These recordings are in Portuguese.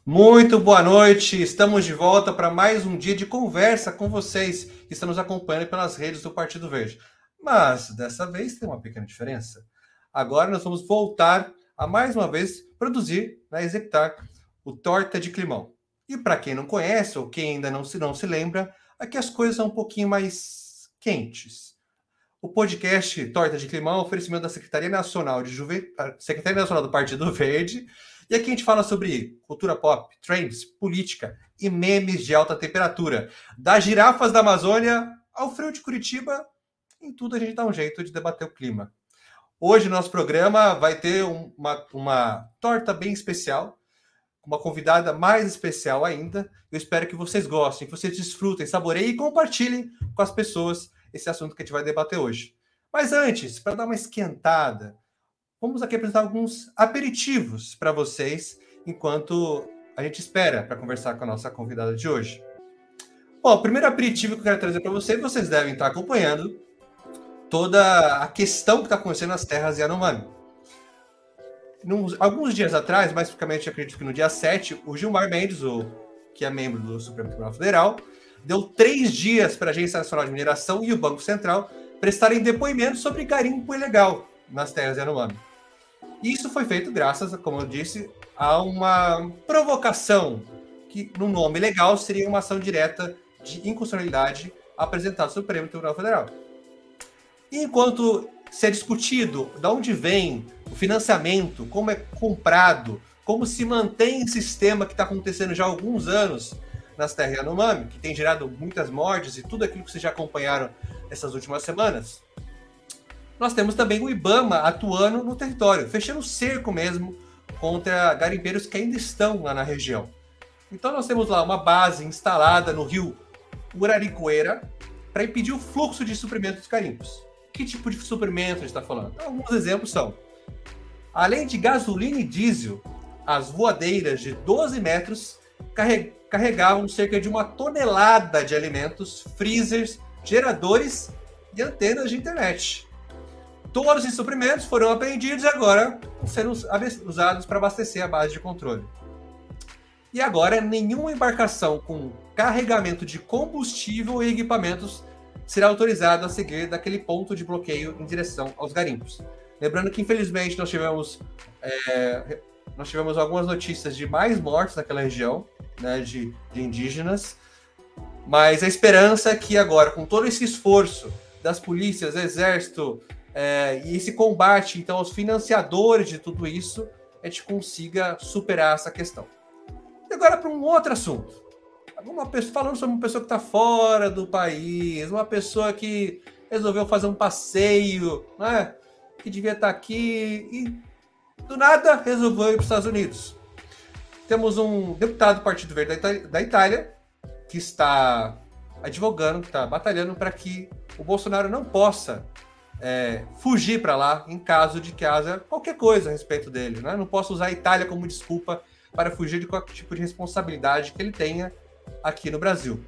Muito boa noite, estamos de volta para mais um dia de conversa com vocês que estão nos acompanhando pelas redes do Partido Verde. Mas dessa vez tem uma pequena diferença. Agora nós vamos voltar a mais uma vez produzir, executar o Torta de Climão. E para quem não conhece ou quem ainda não se lembra, aqui as coisas são um pouquinho mais quentes. O podcast Torta de Climão é um oferecimento da Secretaria Nacional do Partido Verde. E aqui a gente fala sobre cultura pop, trends, política e memes de alta temperatura. Das girafas da Amazônia ao frio de Curitiba, em tudo a gente dá um jeito de debater o clima. Hoje no nosso programa vai ter uma torta bem especial, uma convidada mais especial ainda. Eu espero que vocês gostem, que vocês desfrutem, saboreiem e compartilhem com as pessoas esse assunto que a gente vai debater hoje. Mas antes, para dar uma esquentada, vamos aqui apresentar alguns aperitivos para vocês, enquanto a gente espera para conversar com a nossa convidada de hoje. Bom, o primeiro aperitivo que eu quero trazer para vocês devem estar acompanhando toda a questão que está acontecendo nas terras Yanomami. Alguns dias atrás, mais especificamente, acredito que no dia 7, o Gilmar Mendes, que é membro do Supremo Tribunal Federal, deu 3 dias para a Agência Nacional de Mineração e o Banco Central prestarem depoimentos sobre garimpo ilegal nas terras Yanomami. Isso foi feito graças, como eu disse, a uma provocação que, no nome legal, seria uma ação direta de inconstitucionalidade apresentada ao Supremo Tribunal Federal. E enquanto se é discutido de onde vem o financiamento, como é comprado, como se mantém esse sistema que está acontecendo já há alguns anos nas terras Yanomami, que tem gerado muitas mortes e tudo aquilo que vocês já acompanharam essas últimas semanas, nós temos também o IBAMA atuando no território, fechando o cerco mesmo contra garimpeiros que ainda estão lá na região. Então nós temos lá uma base instalada no rio Uraricoeira para impedir o fluxo de suprimentos dos garimpos. Que tipo de suprimento a gente está falando? Então, alguns exemplos são: além de gasolina e diesel, as voadeiras de 12 metros carregavam cerca de 1 tonelada de alimentos, freezers, geradores e antenas de internet. Todos esses suprimentos foram apreendidos e agora serão usados para abastecer a base de controle. E agora, nenhuma embarcação com carregamento de combustível e equipamentos será autorizada a seguir daquele ponto de bloqueio em direção aos garimpos. Lembrando que, infelizmente, nós tivemos algumas notícias de mais mortes naquela região, né, de indígenas, mas a esperança é que agora, com todo esse esforço das polícias, exército, e esse combate, então, aos financiadores de tudo isso, a gente consiga superar essa questão. E agora para um outro assunto. Falando sobre uma pessoa que está fora do país, uma pessoa que resolveu fazer um passeio, né, que devia estar aqui e, do nada, resolveu ir para os Estados Unidos. Temos um deputado do Partido Verde da Itália que está advogando, que está batalhando para que o Bolsonaro não possa fugir para lá em caso de que haja qualquer coisa a respeito dele, né? Não posso usar a Itália como desculpa para fugir de qualquer tipo de responsabilidade que ele tenha aqui no Brasil.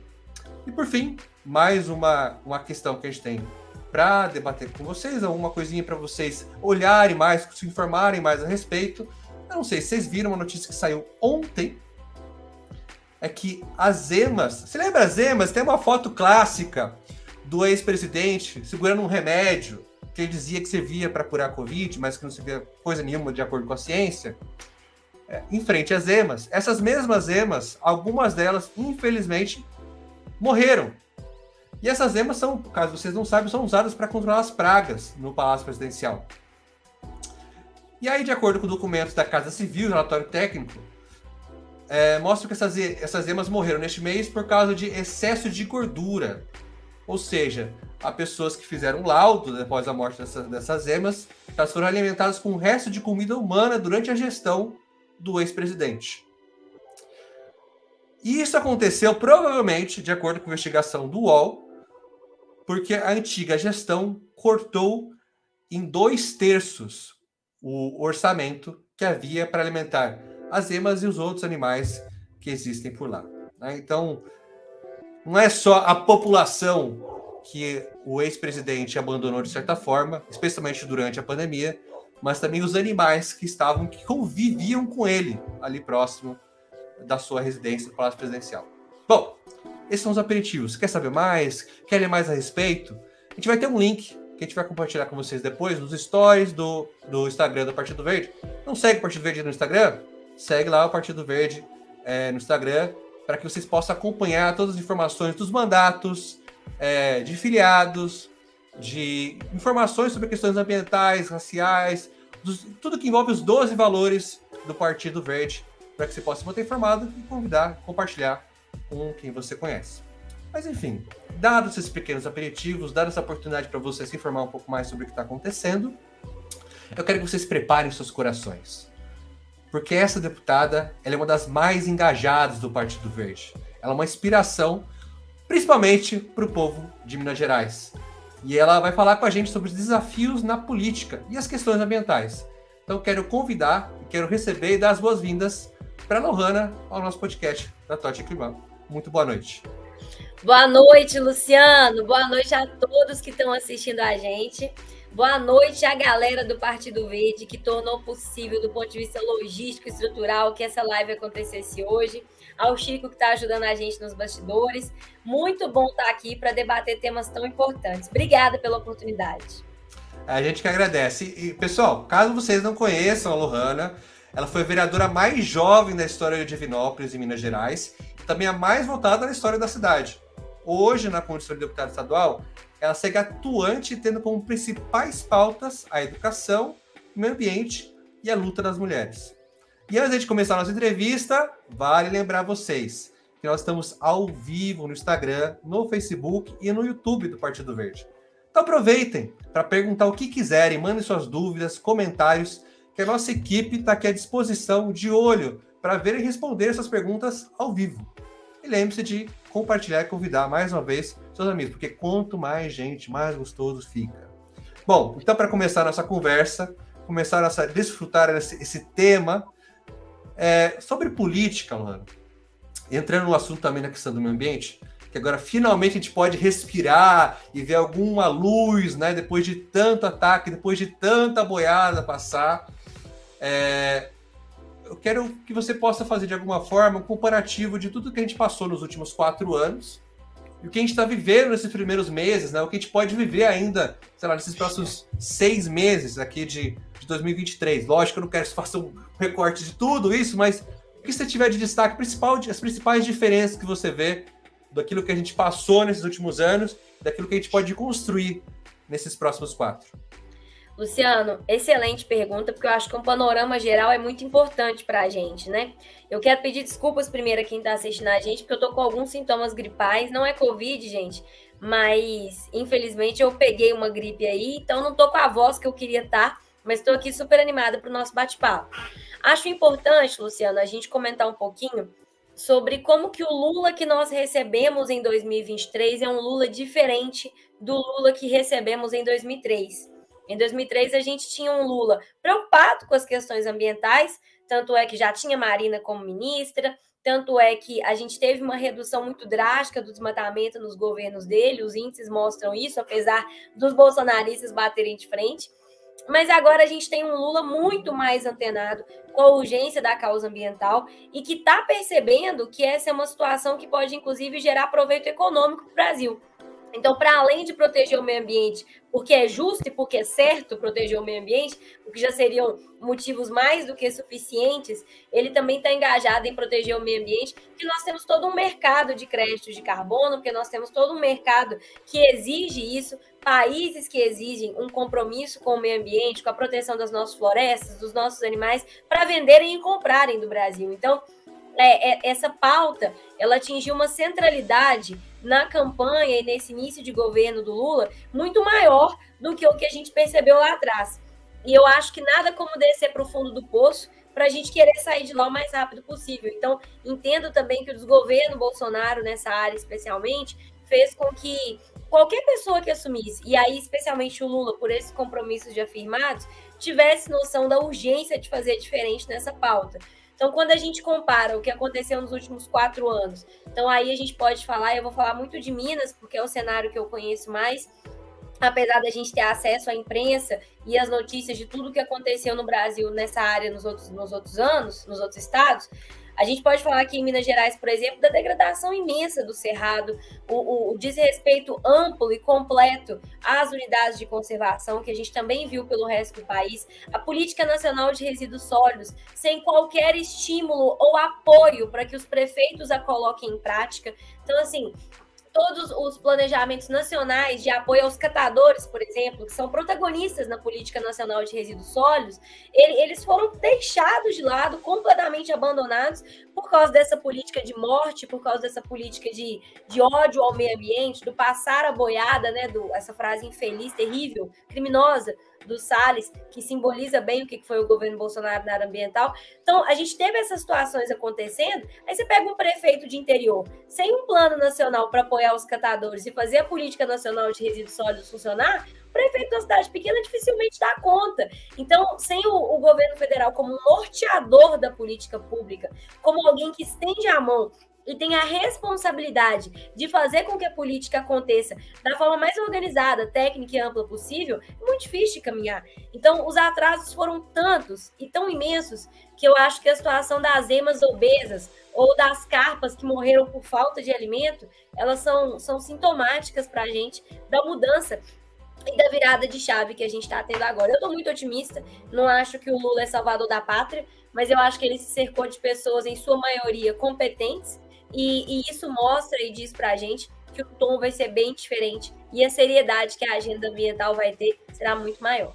E por fim, mais uma questão que a gente tem para debater com vocês, alguma coisinha para vocês olharem mais, se informarem mais a respeito. Eu não sei se vocês viram uma notícia que saiu ontem, é que as emas... Você lembra as emas? Tem uma foto clássica do ex-presidente segurando um remédio que ele dizia que servia para curar a Covid, mas que não servia coisa nenhuma de acordo com a ciência, em frente às emas. Essas mesmas emas, algumas delas, infelizmente, morreram. E essas emas são, caso vocês não saibam, são usadas para controlar as pragas no Palácio Presidencial. E aí, de acordo com documentos da Casa Civil, relatório técnico, mostra que essas emas morreram neste mês por causa de excesso de gordura. Ou seja, há pessoas que fizeram laudo após a morte dessas emas, elas foram alimentadas com o resto de comida humana durante a gestão do ex-presidente. E isso aconteceu provavelmente, de acordo com a investigação do UOL, porque a antiga gestão cortou em 2/3 o orçamento que havia para alimentar as emas e os outros animais que existem por lá. Então, não é só a população que o ex-presidente abandonou de certa forma, especialmente durante a pandemia, mas também os animais que conviviam com ele ali próximo da sua residência do Palácio Presidencial. Bom, esses são os aperitivos. Quer saber mais? Quer ler mais a respeito? A gente vai ter um link que a gente vai compartilhar com vocês depois nos stories do Instagram do Partido Verde. Não segue o Partido Verde no Instagram? Segue lá o Partido Verde no Instagram, para que vocês possam acompanhar todas as informações dos mandatos, de filiados, de informações sobre questões ambientais, raciais, tudo que envolve os 12 valores do Partido Verde, para que você possa se manter informado e convidar, compartilhar com quem você conhece. Mas enfim, dados esses pequenos aperitivos, dada essa oportunidade para você se informar um pouco mais sobre o que está acontecendo, eu quero que vocês preparem seus corações. Porque essa deputada, ela é uma das mais engajadas do Partido Verde. Ela é uma inspiração, principalmente para o povo de Minas Gerais. E ela vai falar com a gente sobre os desafios na política e as questões ambientais. Então, quero convidar, quero receber e dar as boas-vindas para a Lohana ao nosso podcast da Totti Clima. Muito boa noite. Boa noite, Luciano. Boa noite a todos que estão assistindo a gente. Boa noite à galera do Partido Verde que tornou possível, do ponto de vista logístico e estrutural, que essa live acontecesse hoje. Ao Chico, que está ajudando a gente nos bastidores. Muito bom estar aqui para debater temas tão importantes. Obrigada pela oportunidade. A gente que agradece. E, pessoal, caso vocês não conheçam a Lohana, ela foi a vereadora mais jovem da história de Divinópolis, em Minas Gerais, e também a mais votada na história da cidade. Hoje, na condição de deputada estadual, ela segue atuante, tendo como principais pautas a educação, o meio ambiente e a luta das mulheres. E antes de começar a nossa entrevista, vale lembrar vocês que nós estamos ao vivo no Instagram, no Facebook e no YouTube do Partido Verde. Então aproveitem para perguntar o que quiserem, mandem suas dúvidas, comentários, que a nossa equipe está aqui à disposição, de olho, para ver e responder essas perguntas ao vivo. E lembre-se de compartilhar e convidar mais uma vez seus amigos, porque quanto mais gente, mais gostoso fica. Bom, então para começar a nossa conversa, começar a desfrutar esse tema sobre política, mano, entrando no assunto também na questão do meio ambiente, que agora finalmente a gente pode respirar e ver alguma luz, né, depois de tanto ataque, depois de tanta boiada passar. Eu quero que você possa fazer de alguma forma um comparativo de tudo que a gente passou nos últimos 4 anos e o que a gente está vivendo nesses primeiros meses, né? O que a gente pode viver ainda, sei lá, nesses próximos 6 meses aqui de 2023. Lógico que eu não quero que você faça um recorte de tudo isso, mas o que você tiver de destaque, as principais diferenças que você vê daquilo que a gente passou nesses últimos anos, daquilo que a gente pode construir nesses próximos 4. Luciano, excelente pergunta, porque eu acho que um panorama geral é muito importante para a gente, né? Eu quero pedir desculpas primeiro a quem está assistindo a gente, porque eu tô com alguns sintomas gripais, não é Covid, gente, mas infelizmente eu peguei uma gripe aí, então não tô com a voz que eu queria estar, mas estou aqui super animada para o nosso bate-papo. Acho importante, Luciano, a gente comentar um pouquinho sobre como que o Lula que nós recebemos em 2023 é um Lula diferente do Lula que recebemos em 2003. Em 2003, a gente tinha um Lula preocupado com as questões ambientais, tanto é que já tinha Marina como ministra, tanto é que a gente teve uma redução muito drástica do desmatamento nos governos dele, os índices mostram isso, apesar dos bolsonaristas baterem de frente. Mas agora a gente tem um Lula muito mais antenado com a urgência da causa ambiental e que está percebendo que essa é uma situação que pode, inclusive, gerar proveito econômico para o Brasil. Então, para além de proteger o meio ambiente, porque é justo e porque é certo proteger o meio ambiente, o que já seriam motivos mais do que suficientes, ele também está engajado em proteger o meio ambiente, porque nós temos todo um mercado de créditos de carbono, porque nós temos todo um mercado que exige isso, países que exigem um compromisso com o meio ambiente, com a proteção das nossas florestas, dos nossos animais, para venderem e comprarem do Brasil. Então, essa pauta, ela atingiu uma centralidade na campanha e nesse início de governo do Lula muito maior do que o que a gente percebeu lá atrás. E eu acho que nada como descer para o fundo do poço para a gente querer sair de lá o mais rápido possível. Então, entendo também que o desgoverno Bolsonaro, nessa área especialmente, fez com que qualquer pessoa que assumisse, e aí especialmente o Lula, por esses compromissos já afirmados, tivesse noção da urgência de fazer diferente nessa pauta. Então, quando a gente compara o que aconteceu nos últimos 4 anos, então aí a gente pode falar, eu vou falar muito de Minas, porque é o cenário que eu conheço mais, apesar da gente ter acesso à imprensa e às notícias de tudo que aconteceu no Brasil nessa área nos outros anos, nos outros estados, a gente pode falar aqui em Minas Gerais, por exemplo, da degradação imensa do Cerrado, o desrespeito amplo e completo às unidades de conservação, que a gente também viu pelo resto do país, a Política Nacional de Resíduos Sólidos, sem qualquer estímulo ou apoio para que os prefeitos a coloquem em prática. Então, assim, todos os planejamentos nacionais de apoio aos catadores, por exemplo, que são protagonistas na Política Nacional de Resíduos Sólidos, eles foram deixados de lado, completamente abandonados, por causa dessa política de morte, por causa dessa política de ódio ao meio ambiente, do passar a boiada, né, essa frase infeliz, terrível, criminosa, do Salles, que simboliza bem o que foi o governo Bolsonaro na área ambiental. Então, a gente teve essas situações acontecendo, aí você pega um prefeito de interior, sem um plano nacional para apoiar os catadores e fazer a Política Nacional de Resíduos Sólidos funcionar, o prefeito da cidade pequena dificilmente dá conta. Então, sem o governo federal como um norteador da política pública, como alguém que estende a mão e tem a responsabilidade de fazer com que a política aconteça da forma mais organizada, técnica e ampla possível, é muito difícil de caminhar. Então, os atrasos foram tantos e tão imensos que eu acho que a situação das emas obesas ou das carpas que morreram por falta de alimento, elas são sintomáticas para a gente da mudança e da virada de chave que a gente está tendo agora. Eu estou muito otimista, não acho que o Lula é salvador da pátria, mas eu acho que ele se cercou de pessoas, em sua maioria, competentes, e isso mostra e diz para a gente que o tom vai ser bem diferente e a seriedade que a agenda ambiental vai ter será muito maior.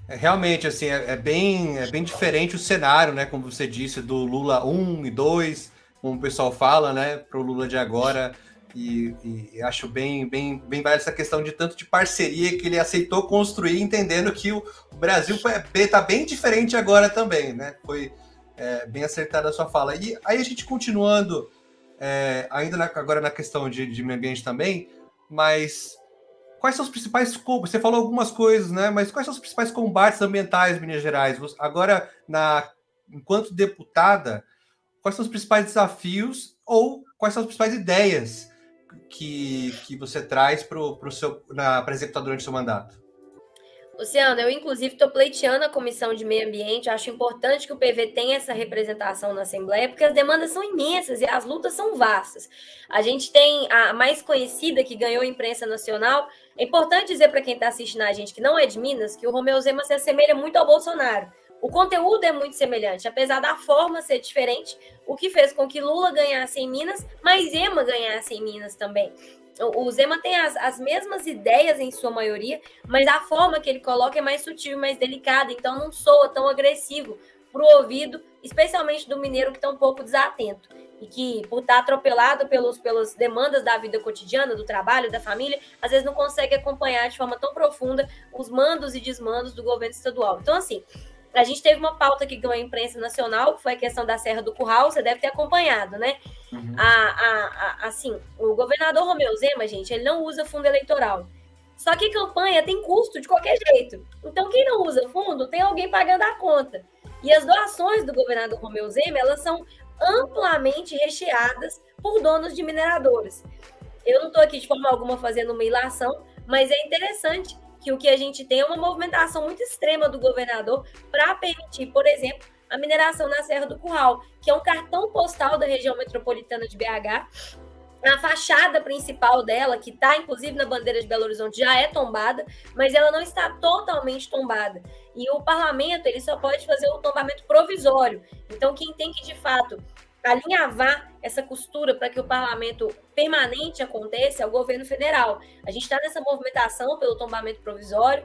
Realmente, assim, é bem diferente o cenário, né? Como você disse, do Lula 1 e 2, como o pessoal fala, né? Para o Lula de agora. E acho bem válida essa questão de tanto de parceria que ele aceitou construir, entendendo que o Brasil está bem diferente agora também, né? Foi bem acertada a sua fala. E aí a gente continuando, ainda agora na questão de meio ambiente também, mas quais são os principais... Você falou algumas coisas, né? Mas quais são os principais combates ambientais em Minas Gerais? Agora, enquanto deputada, quais são os principais desafios ou quais são as principais ideias que você traz para executar durante o seu mandato? Luciano, eu inclusive estou pleiteando a Comissão de Meio Ambiente, acho importante que o PV tenha essa representação na Assembleia, porque as demandas são imensas e as lutas são vastas. A gente tem a mais conhecida, que ganhou a imprensa nacional. É importante dizer para quem está assistindo a gente que não é de Minas, que o Romeu Zema se assemelha muito ao Bolsonaro. O conteúdo é muito semelhante, apesar da forma ser diferente, o que fez com que Lula ganhasse em Minas, mas Zema ganhasse em Minas também. O Zema tem as mesmas ideias em sua maioria, mas a forma que ele coloca é mais sutil e mais delicada, então não soa tão agressivo para o ouvido, especialmente do mineiro que está um pouco desatento e que, por estar atropelado pelas demandas da vida cotidiana, do trabalho, da família, às vezes não consegue acompanhar de forma tão profunda os mandos e desmandos do governo estadual. Então, assim, a gente teve uma pauta que ganhou a imprensa nacional, que foi a questão da Serra do Curral, você deve ter acompanhado, né? Uhum. Assim, o governador Romeu Zema, gente, ele não usa fundo eleitoral. Só que campanha tem custo de qualquer jeito. Então, quem não usa fundo, tem alguém pagando a conta. E as doações do governador Romeu Zema, elas são amplamente recheadas por donos de mineradoras. Eu não estou aqui de forma alguma fazendo uma ilação, mas é interessante que o que a gente tem é uma movimentação muito extrema do governador para permitir, por exemplo, a mineração na Serra do Curral, que é um cartão postal da região metropolitana de BH. A fachada principal dela, que está inclusive na bandeira de Belo Horizonte, já é tombada, mas ela não está totalmente tombada. E o parlamento ele só pode fazer o tombamento provisório. Então, quem tem que, de fato, alinhavar essa costura para que o parlamento permanente aconteça é o governo federal. A gente está nessa movimentação pelo tombamento provisório,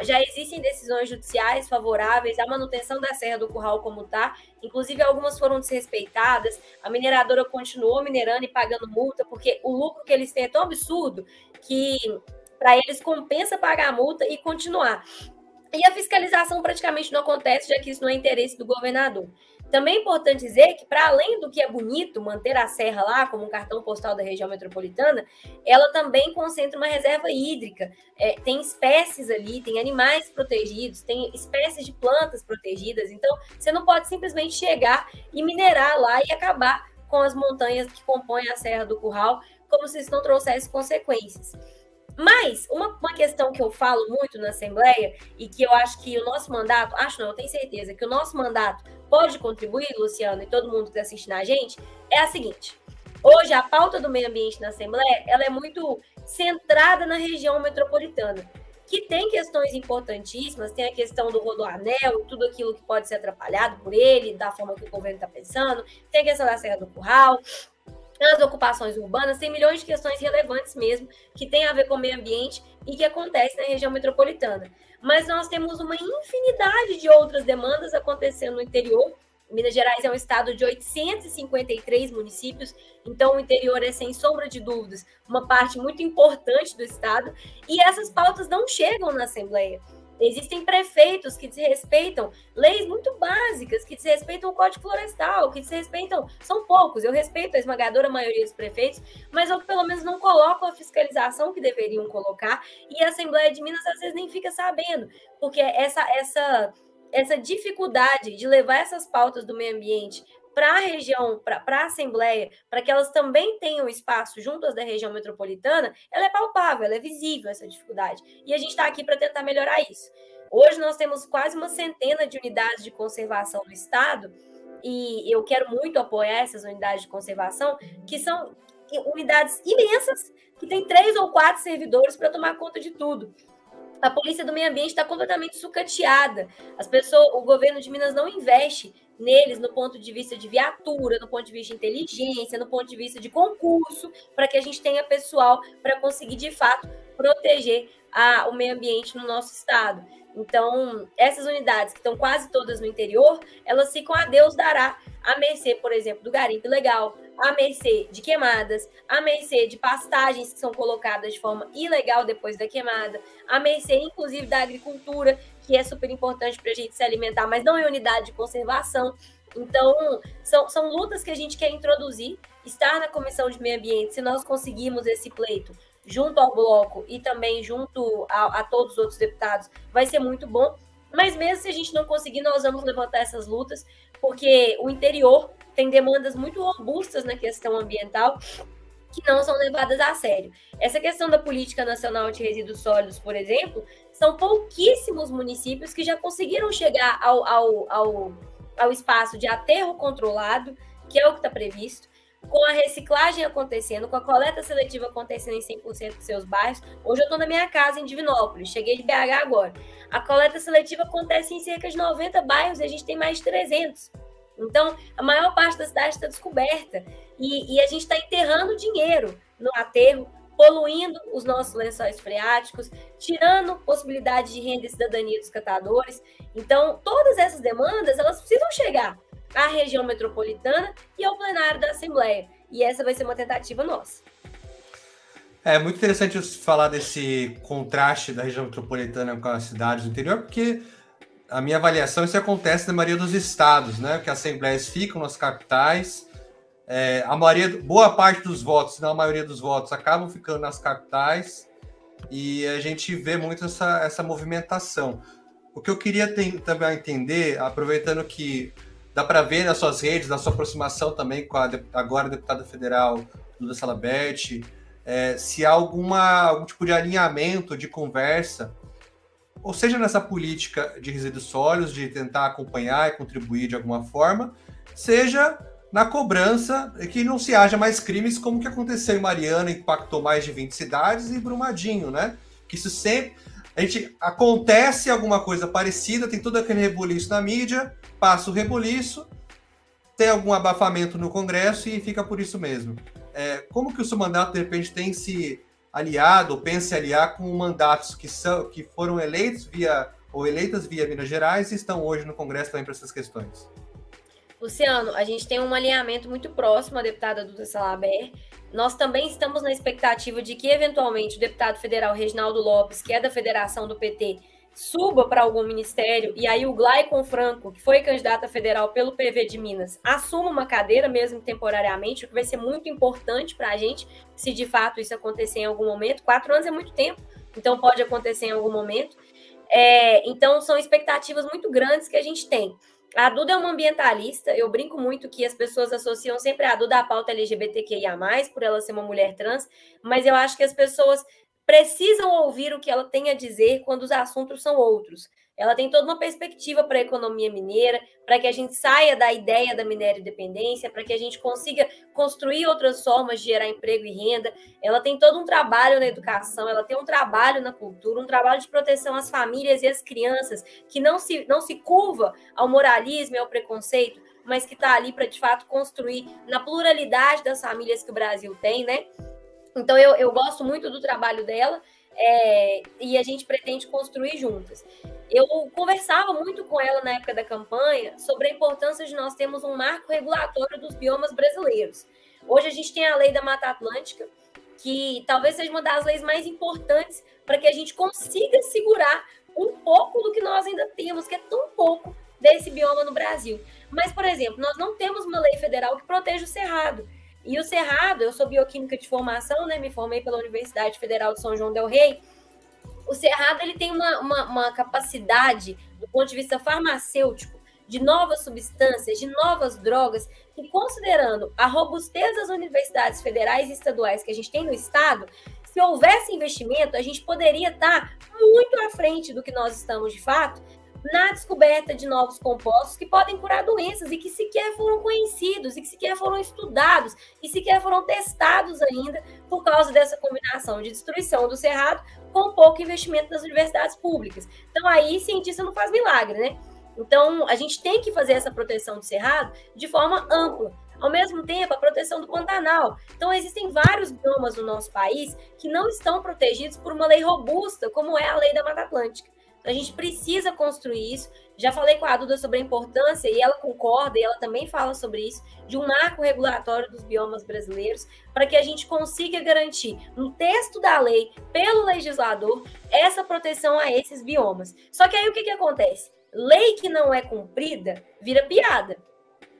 já existem decisões judiciais favoráveis à manutenção da Serra do Curral como está, inclusive algumas foram desrespeitadas, a mineradora continuou minerando e pagando multa, porque o lucro que eles têm é tão absurdo que para eles compensa pagar a multa e continuar. E a fiscalização praticamente não acontece, já que isso não é interesse do governador. Também é importante dizer que, para além do que é bonito manter a serra lá como um cartão postal da região metropolitana, ela também concentra uma reserva hídrica. Tem espécies ali, tem animais protegidos, tem espécies de plantas protegidas. Então, você não pode simplesmente chegar e minerar lá e acabar com as montanhas que compõem a Serra do Curral, como se isso não trouxesse consequências. Mas uma questão que eu falo muito na Assembleia e que eu acho que o nosso mandato, eu tenho certeza que o nosso mandato pode contribuir, Luciano, e todo mundo que está assistindo a gente, é a seguinte. Hoje, a pauta do meio ambiente na Assembleia, ela é muito centrada na região metropolitana, que tem questões importantíssimas, tem a questão do Rodoanel e tudo aquilo que pode ser atrapalhado por ele, da forma que o governo está pensando, tem a questão da Serra do Curral, as ocupações urbanas, tem milhões de questões relevantes mesmo, que tem a ver com o meio ambiente e que acontecem na região metropolitana. Mas nós temos uma infinidade de outras demandas acontecendo no interior. Minas Gerais é um estado de 853 municípios, então o interior é, sem sombra de dúvidas, uma parte muito importante do estado, e essas pautas não chegam na Assembleia. Existem prefeitos que desrespeitam leis muito básicas, que desrespeitam o Código Florestal, que desrespeitam, são poucos, eu respeito a esmagadora maioria dos prefeitos, mas ou que pelo menos não colocam a fiscalização que deveriam colocar, e a Assembleia de Minas às vezes nem fica sabendo, porque essa dificuldade de levar essas pautas do meio ambiente para a região, para a Assembleia, para que elas também tenham espaço junto às da região metropolitana, ela é palpável, ela é visível, essa dificuldade. E a gente está aqui para tentar melhorar isso. Hoje nós temos quase uma centena de unidades de conservação no estado, e eu quero muito apoiar essas unidades de conservação, que são unidades imensas, que tem 3 ou 4 servidores para tomar conta de tudo. A Polícia do Meio Ambiente está completamente sucateada. O governo de Minas não investe neles no ponto de vista de viatura, no ponto de vista de inteligência, no ponto de vista de concurso, para que a gente tenha pessoal para conseguir, de fato, proteger o meio ambiente no nosso estado. Então, essas unidades que estão quase todas no interior, elas ficam a Deus dará, à mercê, por exemplo, do garimpo ilegal, à mercê de queimadas, à mercê de pastagens que são colocadas de forma ilegal depois da queimada, à mercê, inclusive, da agricultura, que é super importante para a gente se alimentar, mas não é unidade de conservação. Então, são lutas que a gente quer introduzir, estar na Comissão de Meio Ambiente, se nós conseguirmos esse pleito junto ao bloco e também junto a todos os outros deputados, vai ser muito bom. Mas mesmo se a gente não conseguir, nós vamos levantar essas lutas, porque o interior tem demandas muito robustas na questão ambiental que não são levadas a sério. Essa questão da Política Nacional de Resíduos Sólidos, por exemplo, são pouquíssimos municípios que já conseguiram chegar ao espaço de aterro controlado, que é o que está previsto, com a reciclagem acontecendo, com a coleta seletiva acontecendo em 100% dos seus bairros. Hoje eu estou na minha casa, em Divinópolis, cheguei de BH agora. A coleta seletiva acontece em cerca de 90 bairros e a gente tem mais de 300. Então, a maior parte da cidade está descoberta e a gente está enterrando dinheiro no aterro, poluindo os nossos lençóis freáticos, tirando possibilidade de renda e cidadania dos catadores. Então, todas essas demandas, elas precisam chegar à região metropolitana e ao plenário da Assembleia. E essa vai ser uma tentativa nossa. É muito interessante falar desse contraste da região metropolitana com as cidades do interior, porque a minha avaliação, isso acontece na maioria dos estados, né? Que as assembleias ficam nas capitais, boa parte dos votos, se não a maioria dos votos, acabam ficando nas capitais, e a gente vê muito essa movimentação. O que eu queria também entender, aproveitando que dá para ver nas suas redes, na sua aproximação também com a agora deputada federal Duda Salabert, se há algum tipo de alinhamento, de conversa, ou seja, nessa política de resíduos sólidos, de tentar acompanhar e contribuir de alguma forma, seja na cobrança que não se haja mais crimes como o que aconteceu em Mariana, impactou mais de 20 cidades, e Brumadinho, né? Que isso sempre... acontece alguma coisa parecida, tem todo aquele rebuliço na mídia, passa o rebuliço, tem algum abafamento no Congresso e fica por isso mesmo. Como que o seu mandato, de repente, tem se aliado, ou pensa se aliar com mandatos que foram eleitas via Minas Gerais e estão hoje no Congresso também para essas questões? Luciano, a gente tem um alinhamento muito próximo à deputada Duda Salabert. Nós também estamos na expectativa de que, eventualmente, o deputado federal Reginaldo Lopes, que é da federação do PT, suba para algum ministério, e aí o Glaicon Franco, que foi candidato a federal pelo PV de Minas, assuma uma cadeira, mesmo temporariamente, o que vai ser muito importante para a gente, se de fato isso acontecer em algum momento. 4 anos é muito tempo, então pode acontecer em algum momento. Então, são expectativas muito grandes que a gente tem. A Duda é uma ambientalista, eu brinco muito que as pessoas associam sempre a Duda à pauta LGBTQIA+, por ela ser uma mulher trans, mas eu acho que as pessoas precisam ouvir o que ela tem a dizer quando os assuntos são outros. Ela tem toda uma perspectiva para a economia mineira, para que a gente saia da ideia da minério-dependência, para que a gente consiga construir outras formas de gerar emprego e renda. Ela tem todo um trabalho na educação, ela tem um trabalho na cultura, um trabalho de proteção às famílias e às crianças, que não se curva ao moralismo e ao preconceito, mas que está ali para, de fato, construir na pluralidade das famílias que o Brasil tem, né? Então, eu gosto muito do trabalho dela, e a gente pretende construir juntas. Eu conversava muito com ela na época da campanha sobre a importância de nós termos um marco regulatório dos biomas brasileiros. Hoje a gente tem a Lei da Mata Atlântica, que talvez seja uma das leis mais importantes para que a gente consiga segurar um pouco do que nós ainda temos, que é tão pouco desse bioma no Brasil. Mas, por exemplo, nós não temos uma lei federal que proteja o cerrado. E o cerrado, eu sou bioquímica de formação, né? Me formei pela Universidade Federal de São João del Rei. O cerrado ele tem uma capacidade, do ponto de vista farmacêutico, de novas substâncias, de novas drogas, que, considerando a robustez das universidades federais e estaduais que a gente tem no estado, se houvesse investimento, a gente poderia estar muito à frente do que nós estamos de fato, na descoberta de novos compostos que podem curar doenças e que sequer foram conhecidos, e que sequer foram estudados, e sequer foram testados ainda por causa dessa combinação de destruição do cerrado com pouco investimento das universidades públicas. Então, aí, cientista não faz milagre, né? Então, a gente tem que fazer essa proteção do cerrado de forma ampla. Ao mesmo tempo, a proteção do Pantanal. Então, existem vários biomas no nosso país que não estão protegidos por uma lei robusta, como é a Lei da Mata Atlântica. A gente precisa construir isso. Já falei com a Duda sobre a importância, e ela concorda, e ela também fala sobre isso, de um marco regulatório dos biomas brasileiros, para que a gente consiga garantir, no texto da lei, pelo legislador, essa proteção a esses biomas. Só que aí o que acontece? Lei que não é cumprida vira piada.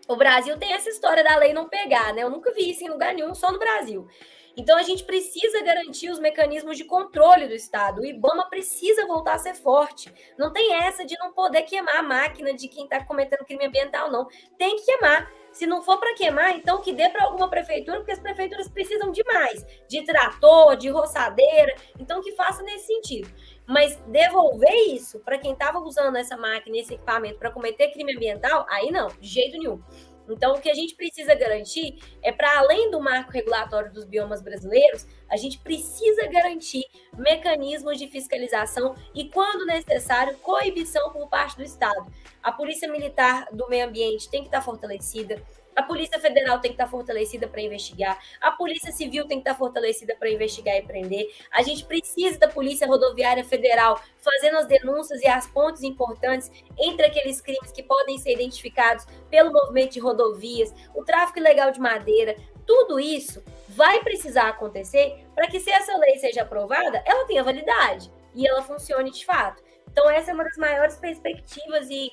O Brasil tem essa história da lei não pegar, né? Eu nunca vi isso em lugar nenhum, só no Brasil. Então, a gente precisa garantir os mecanismos de controle do Estado. O IBAMA precisa voltar a ser forte. Não tem essa de não poder queimar a máquina de quem está cometendo crime ambiental, não. Tem que queimar. Se não for para queimar, então que dê para alguma prefeitura, porque as prefeituras precisam de mais. De trator, de roçadeira. Então, que faça nesse sentido. Mas devolver isso para quem estava usando essa máquina, esse equipamento para cometer crime ambiental, aí não, de jeito nenhum. Então, o que a gente precisa garantir é, para além do marco regulatório dos biomas brasileiros, a gente precisa garantir mecanismos de fiscalização e, quando necessário, coibição por parte do Estado. A Polícia Militar do Meio Ambiente tem que estar fortalecida, a Polícia Federal tem que estar fortalecida para investigar, a Polícia Civil tem que estar fortalecida para investigar e prender. A gente precisa da Polícia Rodoviária Federal fazendo as denúncias e as pontes importantes entre aqueles crimes que podem ser identificados pelo movimento de rodovias, o tráfico ilegal de madeira. Tudo isso vai precisar acontecer para que, se essa lei seja aprovada, ela tenha validade e ela funcione de fato. Então, essa é uma das maiores perspectivas, e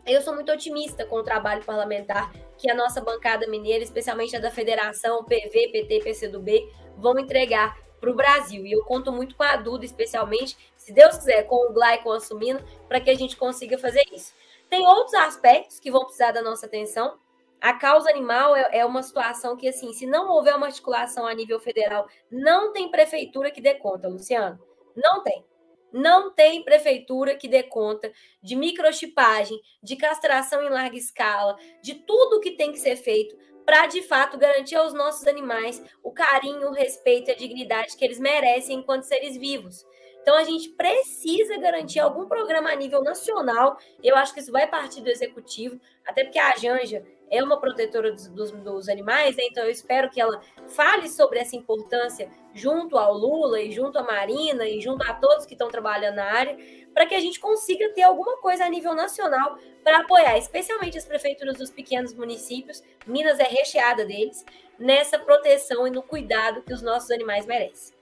eu sou muito otimista com o trabalho parlamentar que a nossa bancada mineira, especialmente a da Federação, PV, PT, PCdoB, vão entregar para o Brasil. E eu conto muito com a Duda, especialmente, se Deus quiser, com o Glycon assumindo, para que a gente consiga fazer isso. Tem outros aspectos que vão precisar da nossa atenção. A causa animal é uma situação que, assim, se não houver uma articulação a nível federal, não tem prefeitura que dê conta, Luciano. Não tem. Não tem prefeitura que dê conta de microchipagem, de castração em larga escala, de tudo que tem que ser feito para, de fato, garantir aos nossos animais o carinho, o respeito e a dignidade que eles merecem enquanto seres vivos. Então, a gente precisa garantir algum programa a nível nacional. Eu acho que isso vai partir do executivo, até porque a Janja é uma protetora dos animais, né? Então eu espero que ela fale sobre essa importância junto ao Lula e junto à Marina e junto a todos que estão trabalhando na área, para que a gente consiga ter alguma coisa a nível nacional para apoiar, especialmente as prefeituras dos pequenos municípios, Minas é recheada deles, nessa proteção e no cuidado que os nossos animais merecem.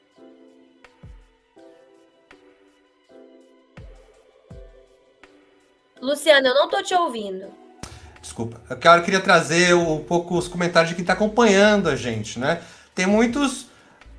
Luciano, eu não estou te ouvindo. Desculpa. Eu queria trazer um pouco os comentários de quem está acompanhando a gente, né? Tem muitos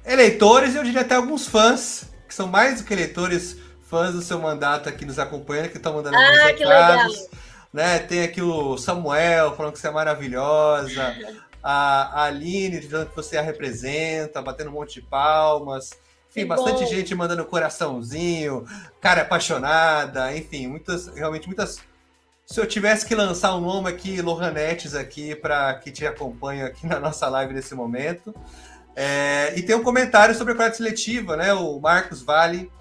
eleitores e eu diria até alguns fãs, que são mais do que eleitores, fãs do seu mandato aqui nos acompanhando, que estão mandando alguns recados. Né? Tem aqui o Samuel falando que você é maravilhosa, a Aline dizendo que você a representa, batendo um monte de palmas. Enfim, bastante gente mandando coraçãozinho, cara apaixonada, enfim, realmente muitas. Se eu tivesse que lançar um nome aqui, Lohanetes aqui, para que te acompanha aqui na nossa live nesse momento. E tem um comentário sobre a coleta seletiva, né? O Marcos Vale.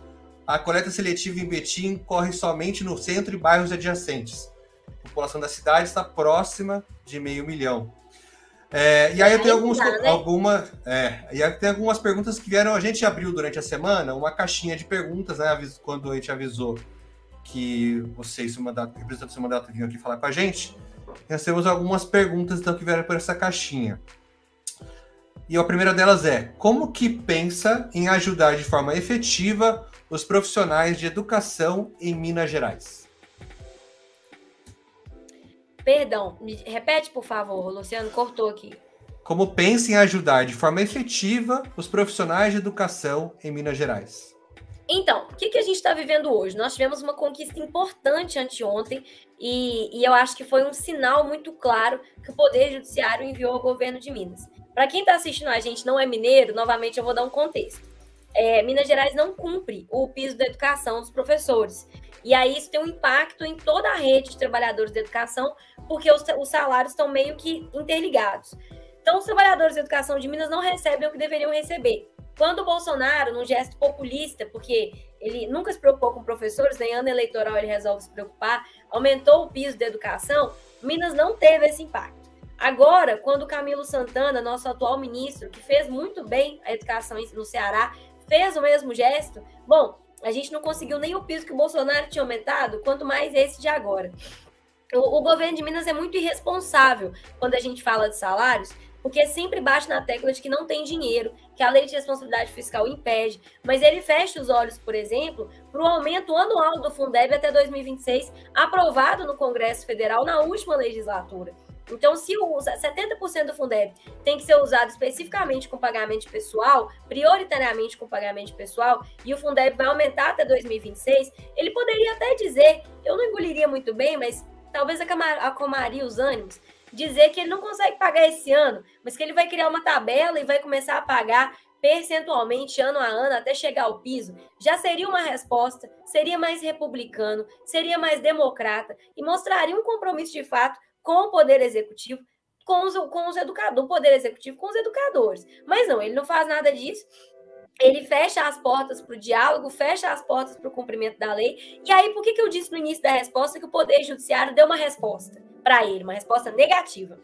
A coleta seletiva em Betim corre somente no centro e bairros adjacentes. A população da cidade está próxima de 500 mil. E aí eu tenho algumas perguntas que vieram. A gente abriu durante a semana uma caixinha de perguntas, né? Quando a gente avisou que vocês, representantes do seu mandato, vinham aqui falar com a gente. Recebemos algumas perguntas então, que vieram por essa caixinha. E a primeira delas é: como que pensa em ajudar de forma efetiva os profissionais de educação em Minas Gerais? Perdão, repete, por favor, o Luciano cortou aqui. Como pensa em ajudar de forma efetiva os profissionais de educação em Minas Gerais? Então, o que a gente está vivendo hoje? Nós tivemos uma conquista importante anteontem e eu acho que foi um sinal muito claro que o Poder Judiciário enviou ao governo de Minas. Para quem está assistindo a gente não é mineiro, novamente eu vou dar um contexto. Minas Gerais não cumpre o piso da educação dos professores. E aí isso tem um impacto em toda a rede de trabalhadores da educação, porque os salários estão meio que interligados. Então, os trabalhadores da educação de Minas não recebem o que deveriam receber. Quando o Bolsonaro, num gesto populista, porque ele nunca se preocupou com professores, nem ano eleitoral ele resolve se preocupar, aumentou o piso da educação, Minas não teve esse impacto. Agora, quando o Camilo Santana, nosso atual ministro, que fez muito bem a educação no Ceará, fez o mesmo gesto, bom, a gente não conseguiu nem o piso que o Bolsonaro tinha aumentado, quanto mais esse de agora. O governo de Minas é muito irresponsável quando a gente fala de salários, porque sempre bate na tecla de que não tem dinheiro, que a lei de responsabilidade fiscal impede, mas ele fecha os olhos, por exemplo, para o aumento anual do Fundeb até 2026, aprovado no Congresso Federal na última legislatura. Então, se 70% do Fundeb tem que ser usado especificamente com pagamento pessoal, prioritariamente com pagamento pessoal, e o Fundeb vai aumentar até 2026, ele poderia até dizer, eu não engoliria muito bem, mas talvez acalmaria os ânimos, dizer que ele não consegue pagar esse ano, mas que ele vai criar uma tabela e vai começar a pagar percentualmente, ano a ano, até chegar ao piso. Já seria uma resposta, seria mais republicano, seria mais democrata e mostraria um compromisso de fato com o Poder Executivo, com os educadores, o Poder Executivo com os educadores. Mas não, ele não faz nada disso. Ele fecha as portas para o diálogo, fecha as portas para o cumprimento da lei. E aí, por que eu disse no início da resposta que o Poder Judiciário deu uma resposta para ele, uma resposta negativa?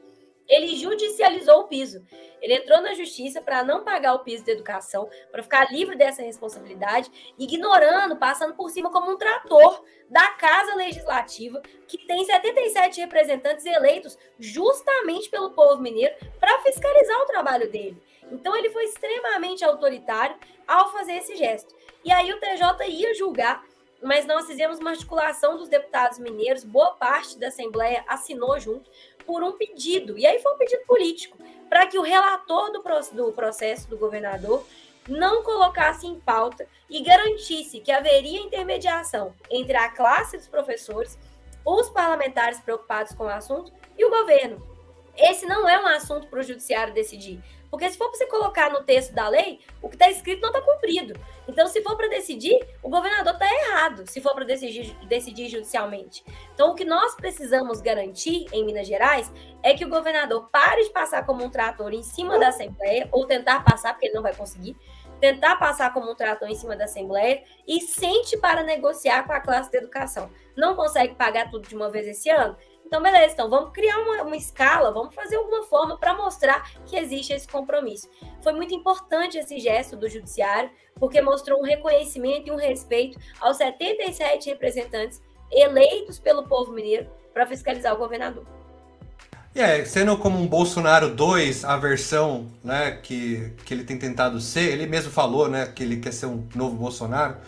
Ele judicializou o piso. Ele entrou na justiça para não pagar o piso da educação, para ficar livre dessa responsabilidade, ignorando, passando por cima como um trator da Casa Legislativa, que tem 77 representantes eleitos justamente pelo povo mineiro para fiscalizar o trabalho dele. Então, ele foi extremamente autoritário ao fazer esse gesto. E aí o TJ ia julgar, mas nós fizemos uma articulação dos deputados mineiros, boa parte da Assembleia assinou junto, por um pedido, e aí foi um pedido político, para que o relator do processo do governador não colocasse em pauta e garantisse que haveria intermediação entre a classe dos professores, os parlamentares preocupados com o assunto e o governo. Esse não é um assunto para o judiciário decidir, porque se for para você colocar no texto da lei, o que está escrito não está cumprido. Então, se for para decidir, o governador está errado, se for para decidir judicialmente. Então, o que nós precisamos garantir em Minas Gerais é que o governador pare de passar como um trator em cima da Assembleia, ou tentar passar, porque ele não vai conseguir, tentar passar como um trator em cima da Assembleia e sente para negociar com a classe da educação. Não consegue pagar tudo de uma vez esse ano? Então, beleza, então vamos criar uma escala, vamos fazer alguma forma para mostrar que existe esse compromisso. Foi muito importante esse gesto do judiciário, porque mostrou um reconhecimento e um respeito aos 77 representantes eleitos pelo povo mineiro para fiscalizar o governador. Sendo como um Bolsonaro 2, a versão, né, que ele tem tentado ser, ele mesmo falou, né, que ele quer ser um novo Bolsonaro,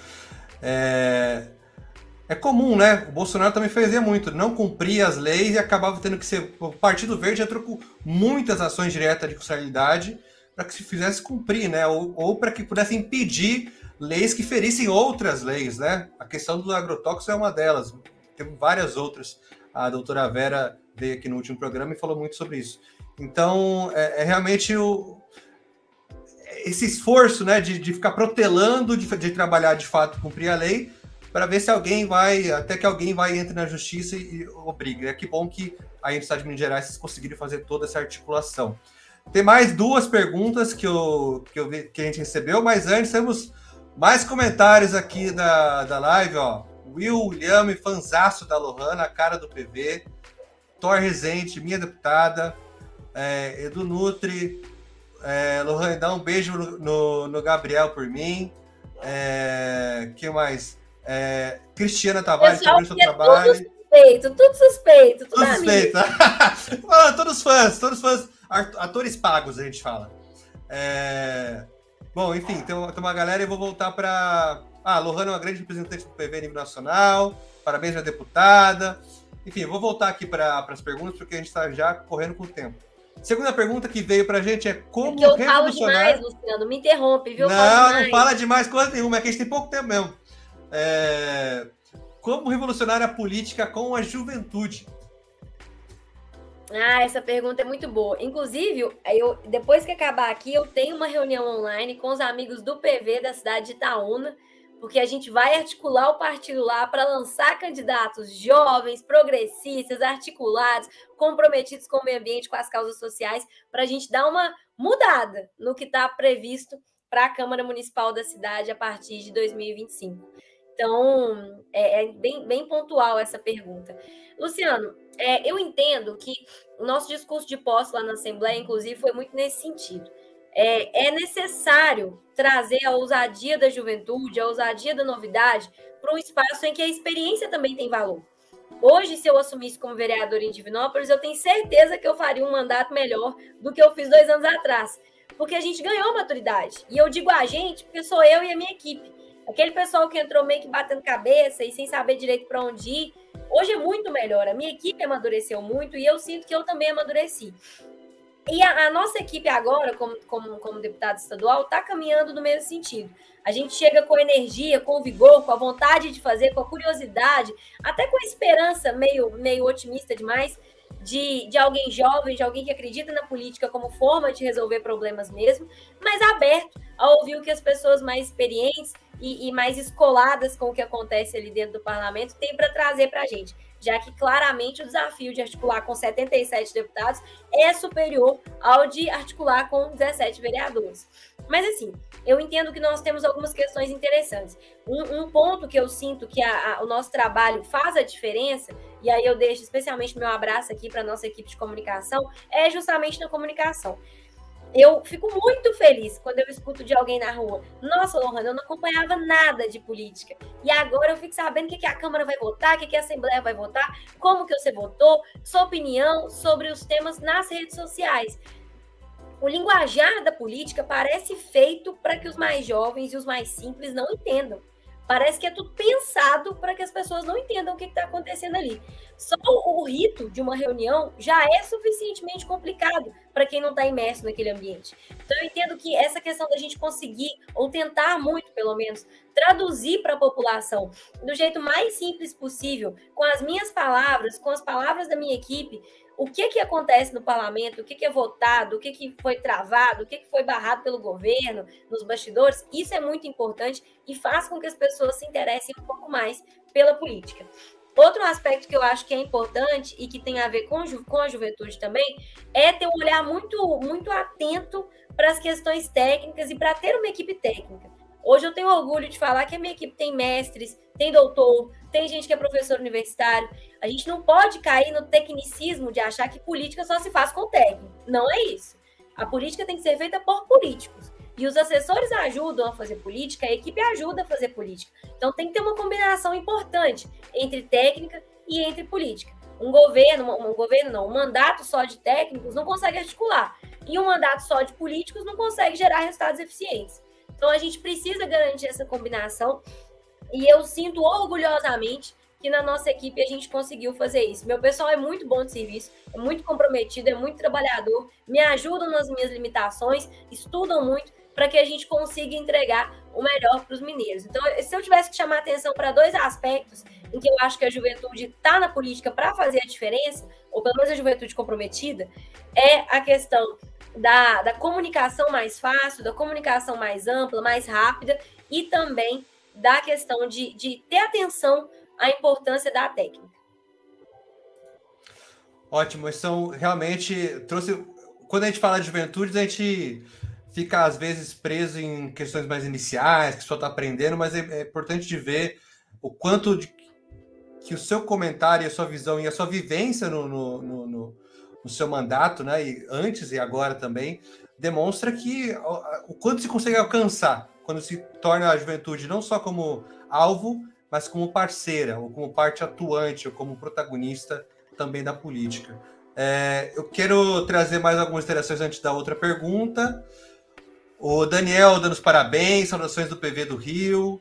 é comum, né? O Bolsonaro também fazia muito, não cumpria as leis e acabava tendo que ser... O Partido Verde entrou com muitas ações diretas de constitucionalidade para que se fizesse cumprir, né? Ou para que pudesse impedir leis que ferissem outras leis, né? A questão do agrotóxico é uma delas. Tem várias outras. A doutora Vera veio aqui no último programa e falou muito sobre isso. Então, realmente esse esforço, né, de ficar protelando, de trabalhar de fato, cumprir a lei, para ver se alguém vai, até que alguém vai entre na justiça e obriga. Que bom que a Universidade de Minas Gerais conseguiram fazer toda essa articulação. Tem mais 2 perguntas que a gente recebeu, mas antes temos mais comentários aqui da live, ó. William, fanzaço da Lohana, a cara do PV. Thor Rezende, minha deputada. Edu Nutri. Lohane, dá um beijo no Gabriel por mim. Que mais? Cristiana Tavares, sobre o seu trabalho. Tudo suspeito. Tudo suspeito. Todos fãs, atores pagos, a gente fala. Bom, enfim, tem uma galera e eu vou voltar para... Lohana é uma grande representante do PV a nível nacional, parabéns à deputada. Enfim, eu vou voltar aqui para as perguntas, porque a gente está já correndo com o tempo. Segunda pergunta que veio para a gente é como eu falo demais, Luciano, me interrompe, viu? Não fala demais coisa nenhuma, é que a gente tem pouco tempo mesmo. Como revolucionar a política com a juventude? Essa pergunta é muito boa. Inclusive, depois que acabar aqui, eu tenho uma reunião online com os amigos do PV da cidade de Itaúna, porque a gente vai articular o partido lá para lançar candidatos jovens, progressistas, articulados, comprometidos com o meio ambiente, com as causas sociais, para a gente dar uma mudada no que está previsto para a Câmara Municipal da cidade a partir de 2025. Então, é bem pontual essa pergunta. Luciano, eu entendo que o nosso discurso de posse lá na Assembleia, inclusive, foi muito nesse sentido. É necessário trazer a ousadia da juventude, a ousadia da novidade para um espaço em que a experiência também tem valor. Hoje, se eu assumisse como vereadora em Divinópolis, eu tenho certeza que eu faria um mandato melhor do que eu fiz 2 anos atrás, porque a gente ganhou maturidade. E eu digo a gente porque sou eu e a minha equipe. Aquele pessoal que entrou meio que batendo cabeça e sem saber direito para onde ir, hoje é muito melhor. A minha equipe amadureceu muito e eu sinto que eu também amadureci. E a nossa equipe agora, como deputado estadual, está caminhando no mesmo sentido. A gente chega com energia, com vigor, com a vontade de fazer, com a curiosidade, até com a esperança meio otimista demais, de alguém jovem, de alguém que acredita na política como forma de resolver problemas mesmo, mas aberto a ouvir o que as pessoas mais experientes e mais escoladas com o que acontece ali dentro do parlamento têm para trazer para a gente, já que claramente o desafio de articular com 77 deputados é superior ao de articular com 17 vereadores. Mas, assim, eu entendo que nós temos algumas questões interessantes. Um ponto que eu sinto que o nosso trabalho faz a diferença, e aí eu deixo especialmente meu abraço aqui para a nossa equipe de comunicação, é justamente na comunicação. Eu fico muito feliz quando eu escuto de alguém na rua: nossa, Lohana, eu não acompanhava nada de política, e agora eu fico sabendo o que a Câmara vai votar, o que a Assembleia vai votar, como que você votou, sua opinião sobre os temas nas redes sociais. O linguajar da política parece feito para que os mais jovens e os mais simples não entendam. Parece que é tudo pensado para que as pessoas não entendam o que está acontecendo ali. Só o rito de uma reunião já é suficientemente complicado para quem não está imerso naquele ambiente. Então, eu entendo que essa questão da gente conseguir, ou tentar muito, pelo menos, traduzir para a população do jeito mais simples possível, com as minhas palavras, com as palavras da minha equipe, o que acontece no parlamento, o que é votado, o que foi travado, o que foi barrado pelo governo, nos bastidores, isso é muito importante e faz com que as pessoas se interessem um pouco mais pela política. Outro aspecto que eu acho que é importante e que tem a ver com a juventude também é ter um olhar muito, muito atento para as questões técnicas e para ter uma equipe técnica. Hoje eu tenho orgulho de falar que a minha equipe tem mestres, tem doutor, tem gente que é professor universitário. A gente não pode cair no tecnicismo de achar que política só se faz com técnico. Não é isso. A política tem que ser feita por políticos. E os assessores ajudam a fazer política, a equipe ajuda a fazer política. Então tem que ter uma combinação importante entre técnica e entre política. Um mandato só de técnicos não consegue articular. E um mandato só de políticos não consegue gerar resultados eficientes. Então, a gente precisa garantir essa combinação e eu sinto orgulhosamente que na nossa equipe a gente conseguiu fazer isso. Meu pessoal é muito bom de serviço, é muito comprometido, é muito trabalhador, me ajudam nas minhas limitações, estudam muito para que a gente consiga entregar o melhor para os mineiros. Então, se eu tivesse que chamar atenção para 2 aspectos em que eu acho que a juventude está na política para fazer a diferença, ou pelo menos a juventude comprometida, é a questão da comunicação mais fácil, da comunicação mais ampla, mais rápida, e também da questão de ter atenção à importância da técnica. Ótimo, então realmente trouxe. Quando a gente fala de juventude, a gente fica às vezes preso em questões mais iniciais, que só está aprendendo, mas é importante de ver o quanto que o seu comentário, a sua visão e a sua vivência no seu mandato, né, e antes e agora também, demonstra que o quanto se consegue alcançar quando se torna a juventude não só como alvo, mas como parceira, ou como parte atuante, ou como protagonista também da política. Eu quero trazer mais algumas interações antes da outra pergunta. O Daniel dando os parabéns, saudações do PV do Rio.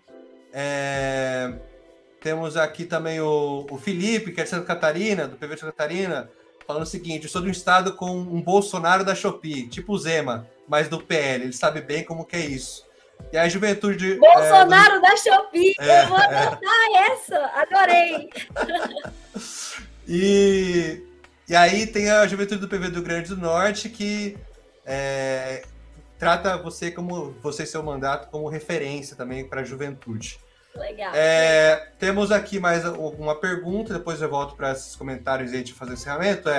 Temos aqui também o Felipe, que é de Santa Catarina, do PV de Santa Catarina, falando o seguinte: eu sou de um estado com um Bolsonaro da Shopee, tipo o Zema, mas do PL, ele sabe bem como que é isso. E a juventude... Bolsonaro da Shopee, eu vou anotar essa, adorei. E aí tem a juventude do PV do Rio Grande do Norte, que trata você e seu mandato como referência também para a juventude. Legal. Temos aqui mais uma pergunta, depois eu volto para esses comentários e a gente fazer o encerramento.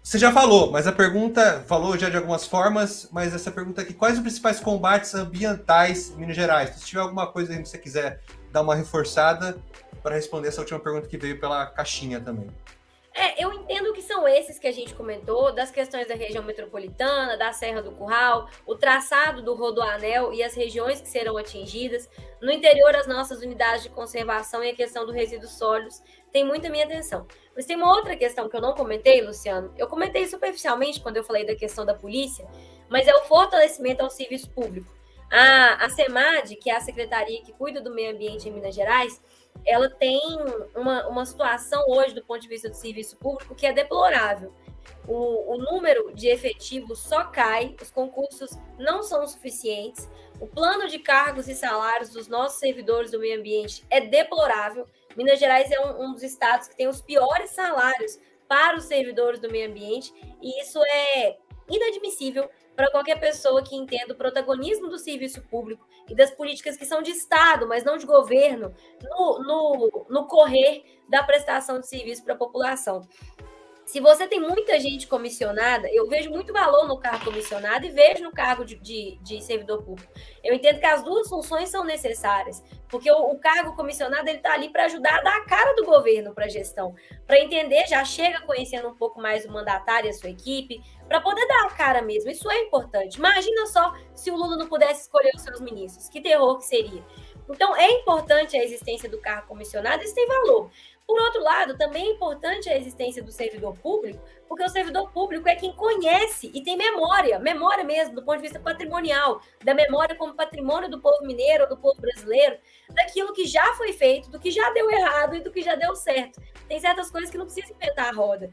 Você já falou, mas a pergunta falou já de algumas formas, mas essa pergunta aqui: quais os principais combates ambientais em Minas Gerais? Se tiver alguma coisa que você quiser dar uma reforçada para responder essa última pergunta que veio pela caixinha também. Eu entendo que são esses que a gente comentou, das questões da região metropolitana, da Serra do Curral, o traçado do Rodoanel e as regiões que serão atingidas. No interior, as nossas unidades de conservação e a questão dos resíduos sólidos tem muita minha atenção. Mas tem uma outra questão que eu não comentei, Luciano. Eu comentei superficialmente quando eu falei da questão da polícia, mas é o fortalecimento ao serviço público. A SEMAD, que é a secretaria que cuida do meio ambiente em Minas Gerais, ela tem uma situação hoje, do ponto de vista do serviço público, que é deplorável. O número de efetivos só cai, os concursos não são suficientes, o plano de cargos e salários dos nossos servidores do meio ambiente é deplorável. Minas Gerais é um dos estados que tem os piores salários para os servidores do meio ambiente, e isso é inadmissível para qualquer pessoa que entenda o protagonismo do serviço público e das políticas que são de Estado, mas não de governo, no correr da prestação de serviço para a população. Se você tem muita gente comissionada, eu vejo muito valor no cargo comissionado e vejo no cargo de servidor público. Eu entendo que as duas funções são necessárias, porque o cargo comissionado está ali para ajudar a dar a cara do governo para a gestão, para entender, já chega conhecendo um pouco mais o mandatário e a sua equipe, para poder dar a cara mesmo. Isso é importante. Imagina só se o Lula não pudesse escolher os seus ministros, que terror que seria. Então, é importante a existência do cargo comissionado, isso tem valor. Por outro lado, também é importante a existência do servidor público, porque o servidor público é quem conhece e tem memória mesmo, do ponto de vista patrimonial, da memória como patrimônio do povo mineiro, do povo brasileiro, daquilo que já foi feito, do que já deu errado e do que já deu certo. Tem certas coisas que não precisa inventar a roda.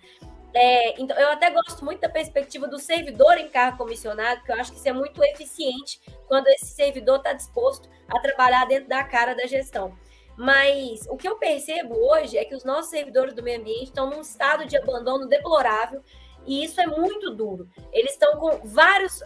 Então, eu até gosto muito da perspectiva do servidor em cargo comissionado, porque eu acho que isso é muito eficiente quando esse servidor está disposto a trabalhar dentro da cara da gestão. Mas o que eu percebo hoje é que os nossos servidores do meio ambiente estão num estado de abandono deplorável, e isso é muito duro. Eles estão com vários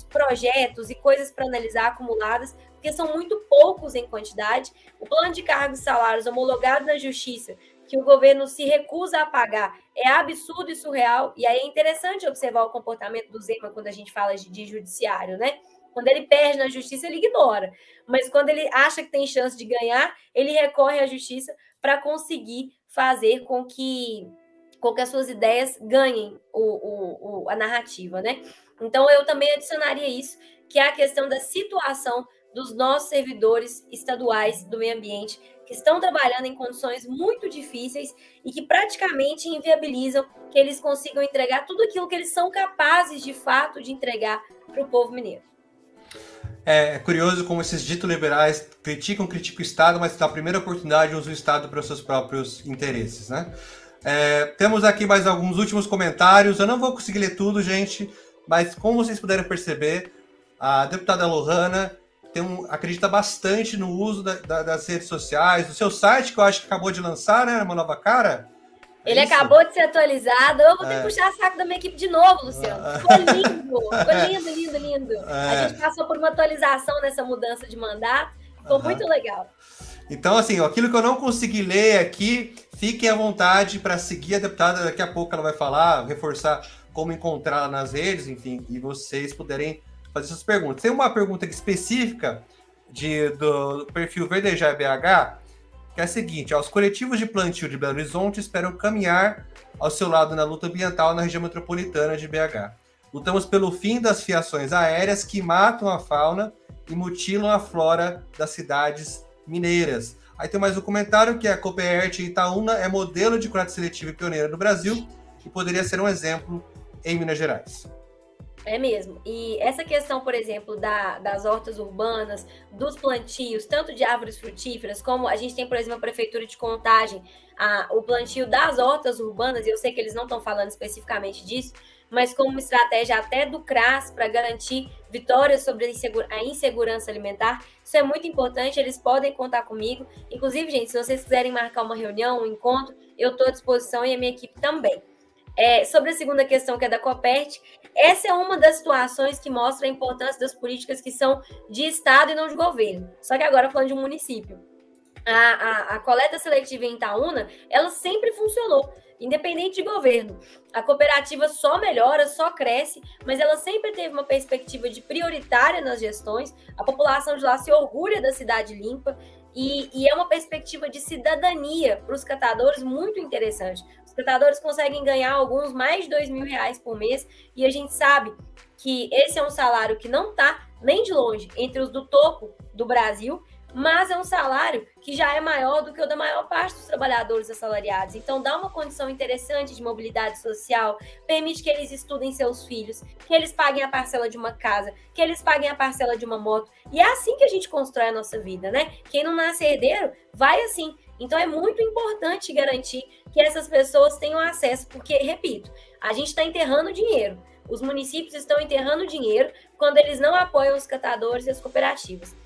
projetos e coisas para analisar acumuladas, porque são muito poucos em quantidade. O plano de cargos e salários homologado na Justiça, que o governo se recusa a pagar, é absurdo e surreal. E aí é interessante observar o comportamento do Zema quando a gente fala de judiciário, né? Quando ele perde na justiça, ele ignora. Mas quando ele acha que tem chance de ganhar, ele recorre à justiça para conseguir fazer com que as suas ideias ganhem a narrativa, né? Então, eu também adicionaria isso, que é a questão da situação dos nossos servidores estaduais do meio ambiente, que estão trabalhando em condições muito difíceis e que praticamente inviabilizam que eles consigam entregar tudo aquilo que eles são capazes, de fato, de entregar para o povo mineiro. É curioso como esses ditos liberais criticam o Estado, mas na primeira oportunidade usam o Estado para os seus próprios interesses, né? Temos aqui mais alguns últimos comentários. Eu não vou conseguir ler tudo, gente, mas como vocês puderam perceber, a deputada Lohana acredita bastante no uso das redes sociais, do seu site, que eu acho que acabou de lançar, né? Uma nova cara. Ele acabou de ser atualizado. Eu vou ter que puxar saco da minha equipe de novo, Luciano. Ficou lindo. Ficou lindo, lindo, lindo. A gente passou por uma atualização nessa mudança de mandato. Ficou muito legal. Então, assim, aquilo que eu não consegui ler aqui, fiquem à vontade para seguir a deputada. Daqui a pouco ela vai falar, reforçar como encontrá-la nas redes, enfim, e vocês puderem fazer suas perguntas. Tem uma pergunta aqui específica do perfil Verdejar BH, que é a seguinte: os coletivos de plantio de Belo Horizonte esperam caminhar ao seu lado na luta ambiental na região metropolitana de BH. Lutamos pelo fim das fiações aéreas que matam a fauna e mutilam a flora das cidades mineiras. Aí tem mais um comentário que a Copert Itaúna é modelo de coleta seletiva e pioneira no Brasil e poderia ser um exemplo em Minas Gerais. É mesmo. E essa questão, por exemplo, das hortas urbanas, dos plantios, tanto de árvores frutíferas, como a gente tem, por exemplo, a Prefeitura de Contagem, o plantio das hortas urbanas, e eu sei que eles não estão falando especificamente disso, mas como uma estratégia até do CRAS para garantir vitórias sobre a insegurança alimentar. Isso é muito importante, eles podem contar comigo. Inclusive, gente, se vocês quiserem marcar uma reunião, um encontro, eu estou à disposição e a minha equipe também. Sobre a segunda questão, que é da Copert, essa é uma das situações que mostra a importância das políticas que são de Estado e não de governo. Só que agora falando de um município. A coleta seletiva em Itaúna, ela sempre funcionou, independente de governo. A cooperativa só melhora, só cresce, mas ela sempre teve uma perspectiva de prioritária nas gestões. A população de lá se orgulha da cidade limpa e é uma perspectiva de cidadania para os catadores muito interessante. Os catadores conseguem ganhar alguns mais de R$2.000 por mês e a gente sabe que esse é um salário que não está nem de longe entre os do topo do Brasil, mas é um salário que já é maior do que o da maior parte dos trabalhadores assalariados. Então, dá uma condição interessante de mobilidade social, permite que eles estudem seus filhos, que eles paguem a parcela de uma casa, que eles paguem a parcela de uma moto. E é assim que a gente constrói a nossa vida, né? Quem não nasce herdeiro, vai assim. Então, é muito importante garantir que essas pessoas tenham acesso, porque, repito, a gente está enterrando dinheiro. Os municípios estão enterrando dinheiro quando eles não apoiam os catadores e as cooperativas.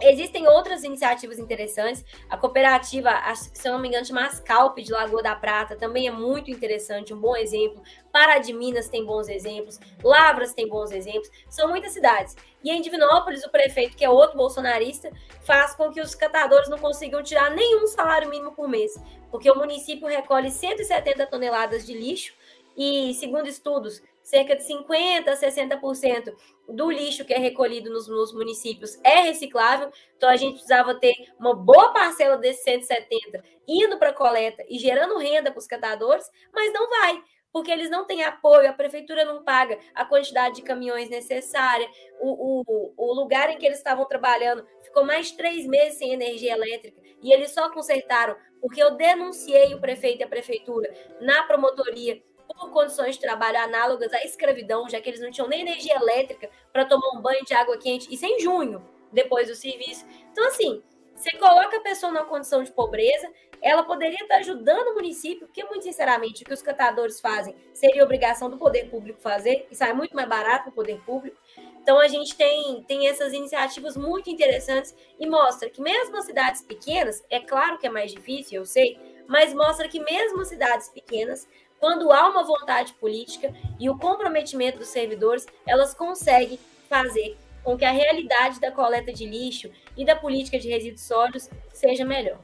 Existem outras iniciativas interessantes. A cooperativa, se eu não me engano, chama Ascalp, de Lagoa da Prata, também é muito interessante, um bom exemplo. Pará de Minas tem bons exemplos, Lavras tem bons exemplos, são muitas cidades. E em Divinópolis, o prefeito, que é outro bolsonarista, faz com que os catadores não consigam tirar nenhum salário mínimo por mês, porque o município recolhe 170 toneladas de lixo e, segundo estudos, cerca de 50% a 60% do lixo que é recolhido nos municípios é reciclável. Então, a gente precisava ter uma boa parcela desses 170 indo para a coleta e gerando renda para os catadores, mas não vai, porque eles não têm apoio, a prefeitura não paga a quantidade de caminhões necessária, o lugar em que eles estavam trabalhando ficou mais de 3 meses sem energia elétrica, e eles só consertaram porque eu denunciei o prefeito e a prefeitura na promotoria por condições de trabalho análogas à escravidão, já que eles não tinham nem energia elétrica para tomar um banho de água quente, isso em junho, depois do serviço. Então, assim, você coloca a pessoa numa condição de pobreza, ela poderia estar ajudando o município, porque, muito sinceramente, o que os catadores fazem seria obrigação do poder público fazer, e sai muito mais barato para o poder público. Então, a gente tem essas iniciativas muito interessantes e mostra que mesmo as cidades pequenas, é claro que é mais difícil, eu sei, mas mostra que mesmo as cidades pequenas, quando há uma vontade política e o comprometimento dos servidores, elas conseguem fazer com que a realidade da coleta de lixo e da política de resíduos sólidos seja melhor.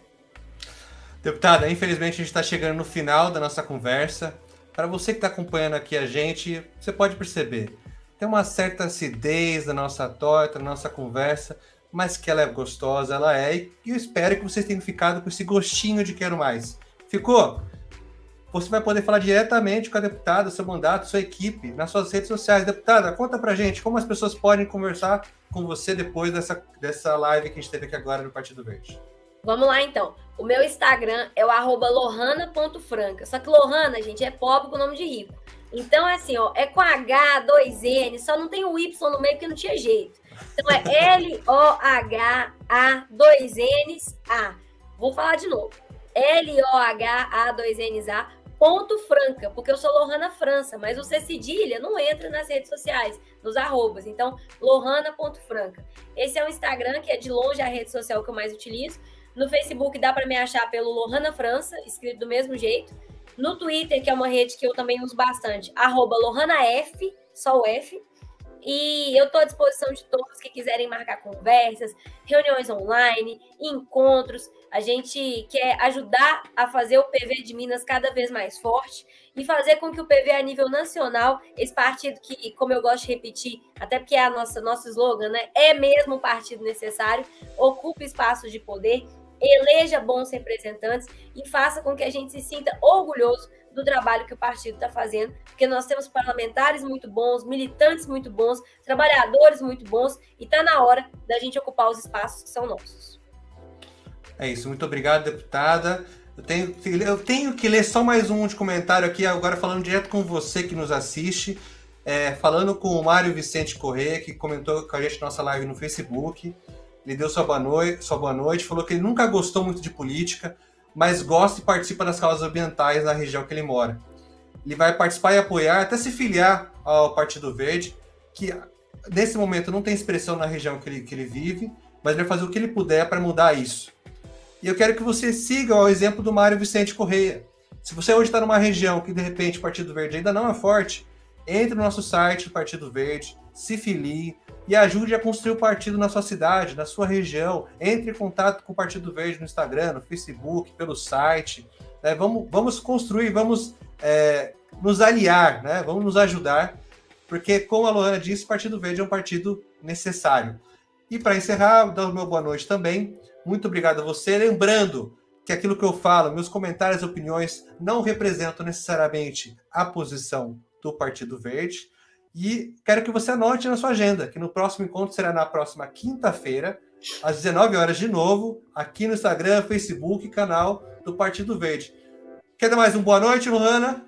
Deputada, infelizmente a gente está chegando no final da nossa conversa. Para você que está acompanhando aqui a gente, você pode perceber, tem uma certa acidez na nossa torta, na nossa conversa, mas que ela é gostosa, ela é, e eu espero que vocês tenham ficado com esse gostinho de quero mais. Ficou? Você vai poder falar diretamente com a deputada, seu mandato, sua equipe, nas suas redes sociais. Deputada, conta pra gente como as pessoas podem conversar com você depois dessa live que a gente teve aqui agora no Partido Verde. Vamos lá, então. O meu Instagram é o @lohana.franca. Só que Lohana, gente, é pobre com nome de rico. Então, é assim, ó, é com H, 2N, só não tem o Y no meio porque não tinha jeito. Então, é LOHA, 2Ns-A. Vou falar de novo. LOHA, 2Ns-A. .franca, porque eu sou Lohana França, mas o C cedilha não entra nas redes sociais, nos arrobas. Então, lohana.franca. Esse é o Instagram, que é de longe a rede social que eu mais utilizo. No Facebook dá para me achar pelo Lohana França, escrito do mesmo jeito. No Twitter, que é uma rede que eu também uso bastante, @LohanaF, só o F. E eu estou à disposição de todos que quiserem marcar conversas, reuniões online, encontros. A gente quer ajudar a fazer o PV de Minas cada vez mais forte e fazer com que o PV a nível nacional, esse partido que, como eu gosto de repetir, até porque é nosso slogan, né? É mesmo o partido necessário, ocupe espaços de poder, eleja bons representantes e faça com que a gente se sinta orgulhoso do trabalho que o partido está fazendo, porque nós temos parlamentares muito bons, militantes muito bons, trabalhadores muito bons, e está na hora da gente ocupar os espaços que são nossos. É isso, muito obrigado, deputada. Eu tenho que ler só mais um de comentário aqui, agora falando direto com você que nos assiste, falando com o Mário Vicente Corrêa, que comentou com a gente na nossa live no Facebook. Ele deu sua boa noite, falou que ele nunca gostou muito de política, mas gosta e participa das causas ambientais na região que ele mora. Ele vai participar e apoiar, até se filiar ao Partido Verde, que nesse momento não tem expressão na região que ele vive, mas vai fazer o que ele puder para mudar isso. E eu quero que você siga o exemplo do Mário Vicente Corrêa. Se você hoje está numa região que de repente o Partido Verde ainda não é forte, entre no nosso site do Partido Verde, se filie e ajude a construir o partido na sua cidade, na sua região. Entre em contato com o Partido Verde no Instagram, no Facebook, pelo site. Né? Vamos construir, vamos nos aliar, né? Vamos nos ajudar, porque, como a Lohana disse, o Partido Verde é um partido necessário. E para encerrar, dou meu boa noite também. Muito obrigado a você. Lembrando que aquilo que eu falo, meus comentários e opiniões não representam necessariamente a posição do Partido Verde. E quero que você anote na sua agenda, que no próximo encontro será na próxima quinta-feira, às 19 horas de novo, aqui no Instagram, Facebook, canal do Partido Verde. Quer dar mais uma boa noite, Lohana?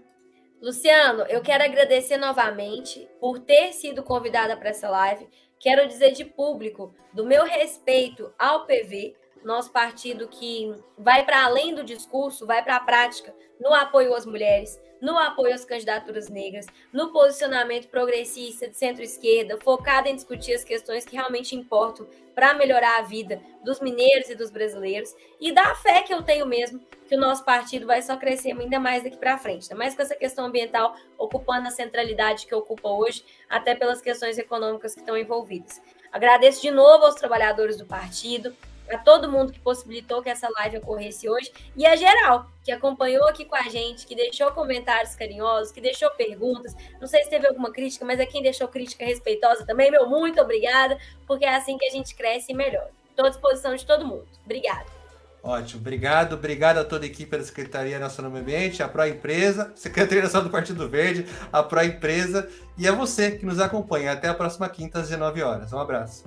Luciano, eu quero agradecer novamente por ter sido convidada para essa live. Quero dizer de público do meu respeito ao PV, nosso partido que vai para além do discurso, vai para a prática, no apoio às mulheres, no apoio às candidaturas negras, no posicionamento progressista de centro-esquerda, focado em discutir as questões que realmente importam para melhorar a vida dos mineiros e dos brasileiros, e da fé que eu tenho mesmo que o nosso partido vai só crescer ainda mais daqui para frente, ainda mais com essa questão ambiental ocupando a centralidade que ocupa hoje, até pelas questões econômicas que estão envolvidas. Agradeço de novo aos trabalhadores do partido, a todo mundo que possibilitou que essa live ocorresse hoje, e a geral, que acompanhou aqui com a gente, que deixou comentários carinhosos, que deixou perguntas. Não sei se teve alguma crítica, mas a quem deixou crítica respeitosa também, meu muito obrigada, porque é assim que a gente cresce e melhora. Estou à disposição de todo mundo. Obrigada. Ótimo, obrigado a toda a equipe da Secretaria Nacional do Meio Ambiente, a Proempresa, Secretaria Nacional do Partido Verde, a Proempresa e a você que nos acompanha. Até a próxima quinta às 19 horas. Um abraço.